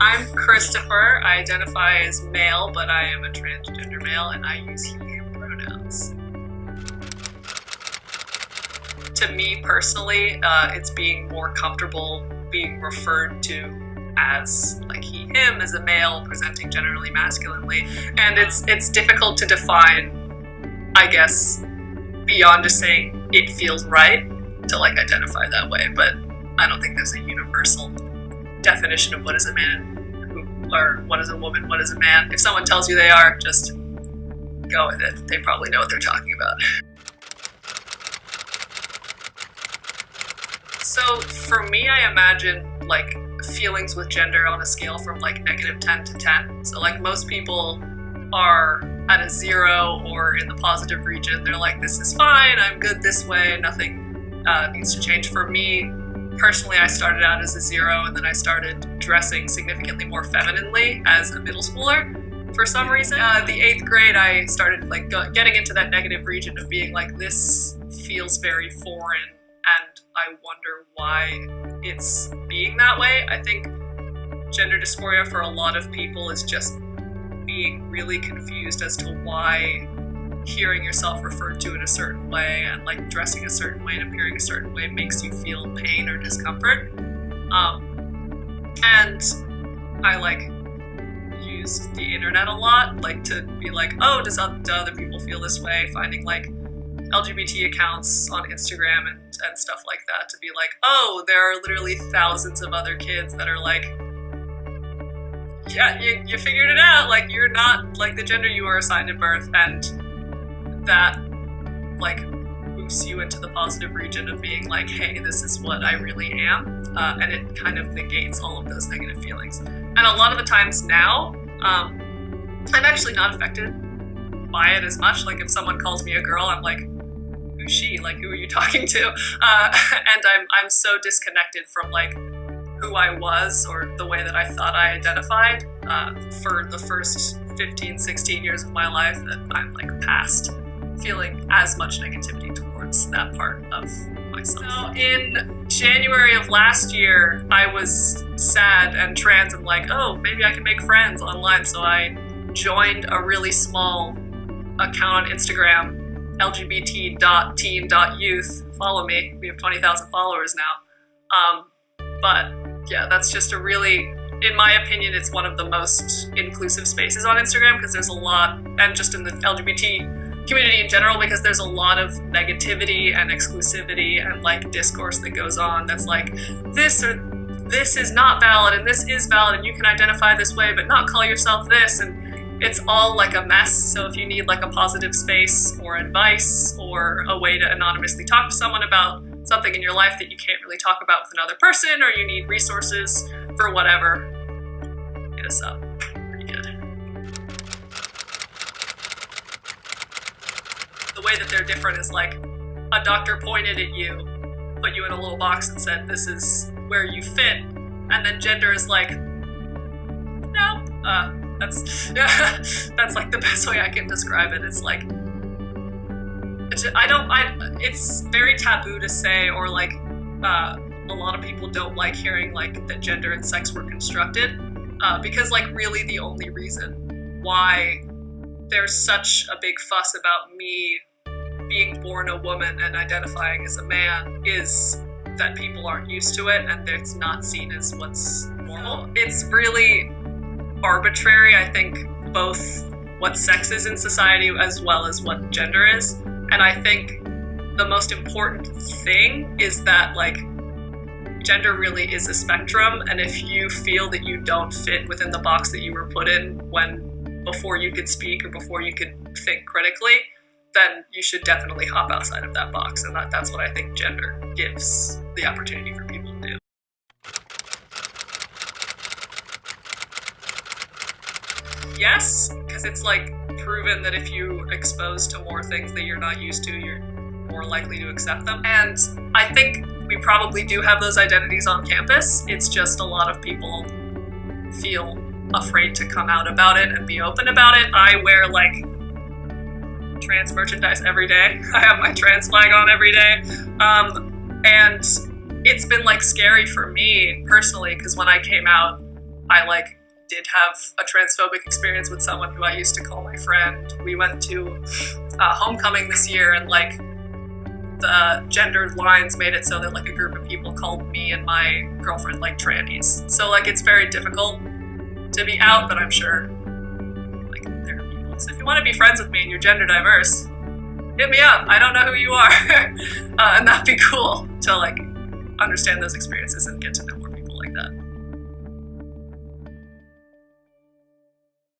I'm Christopher. I identify as male, but I am a transgender male, and I use he, him pronouns. To me personally, it's being more comfortable being referred to as like he, him as a male presenting generally masculinely, and it's difficult to define, I guess, beyond just saying it feels right to like identify that way. But I don't think there's a universal definition of what is a man or what is a woman, what is a man. If someone tells you they are, just go with it. They probably know what they're talking about. So for me, I imagine like feelings with gender on a scale from like -10 to 10. So like most people are at a 0 or in the positive region. They're like, this is fine, I'm good this way, nothing needs to change. For me personally, I started out as a 0, and then I started dressing significantly more femininely as a middle schooler for some reason. The 8th grade, I started like getting into that negative region of being like, this feels very foreign, and I wonder why it's being that way. I think gender dysphoria for a lot of people is just being really confused as to why hearing yourself referred to in a certain way and like dressing a certain way and appearing a certain way makes you feel pain or discomfort. And I like use the internet a lot, like to be like, oh, do other people feel this way? Finding like LGBT accounts on Instagram and stuff like that to be like, oh, there are literally thousands of other kids that are like, yeah, you figured it out, like you're not like the gender you were assigned at birth, and that like boosts you into the positive region of being like, hey, this is what I really am, and it kind of negates all of those negative feelings. And a lot of the times now, I'm actually not affected by it as much. Like if someone calls me a girl, I'm like, who's she? Like, who are you talking to? And I'm so disconnected from like who I was or the way that I thought I identified for the first 15, 16 years of my life that I'm like past feeling as much negativity towards that part of myself. So in January of last year, I was sad and trans and like, oh, maybe I can make friends online. So I joined a really small account on Instagram, lgbt.teen.youth. Follow me. We have 20,000 followers now. But yeah, that's just a really, in my opinion, it's one of the most inclusive spaces on Instagram because there's a lot, and just in the LGBT community in general, because there's a lot of negativity and exclusivity and like discourse that goes on that's like, this is not valid and this is valid and you can identify this way but not call yourself this, and it's all like a mess. So if you need like a positive space or advice or a way to anonymously talk to someone about something in your life that you can't really talk about with another person, or you need resources for whatever, hit us up. Pretty good. The way that they're different is like a doctor pointed at you, put you in a little box and said, this is where you fit. And then gender is like, no, that's like the best way I can describe it. It's like, it's very taboo to say, or like a lot of people don't like hearing like that gender and sex were constructed, because like really the only reason why there's such a big fuss about me being born a woman and identifying as a man is that people aren't used to it and it's not seen as what's normal. It's really arbitrary, I think, both what sex is in society as well as what gender is. And I think the most important thing is that like gender really is a spectrum, and if you feel that you don't fit within the box that you were put in before you could speak or before you could think critically, then you should definitely hop outside of that box. And that's what I think gender gives the opportunity for people to do. Yes, because it's like proven that if you expose to more things that you're not used to, you're more likely to accept them. And I think we probably do have those identities on campus. It's just a lot of people feel afraid to come out about it and be open about it. I wear like trans merchandise every day. I have my trans flag on every day. And it's been like scary for me personally, because when I came out, I like did have a transphobic experience with someone who I used to call my friend. We went to homecoming this year, and like the gendered lines made it so that like a group of people called me and my girlfriend like trannies. So like it's very difficult to be out, but I'm sure like there are people. So if you want to be friends with me and you're gender diverse, hit me up. I don't know who you are. And that'd be cool to like understand those experiences and get to know more people like that.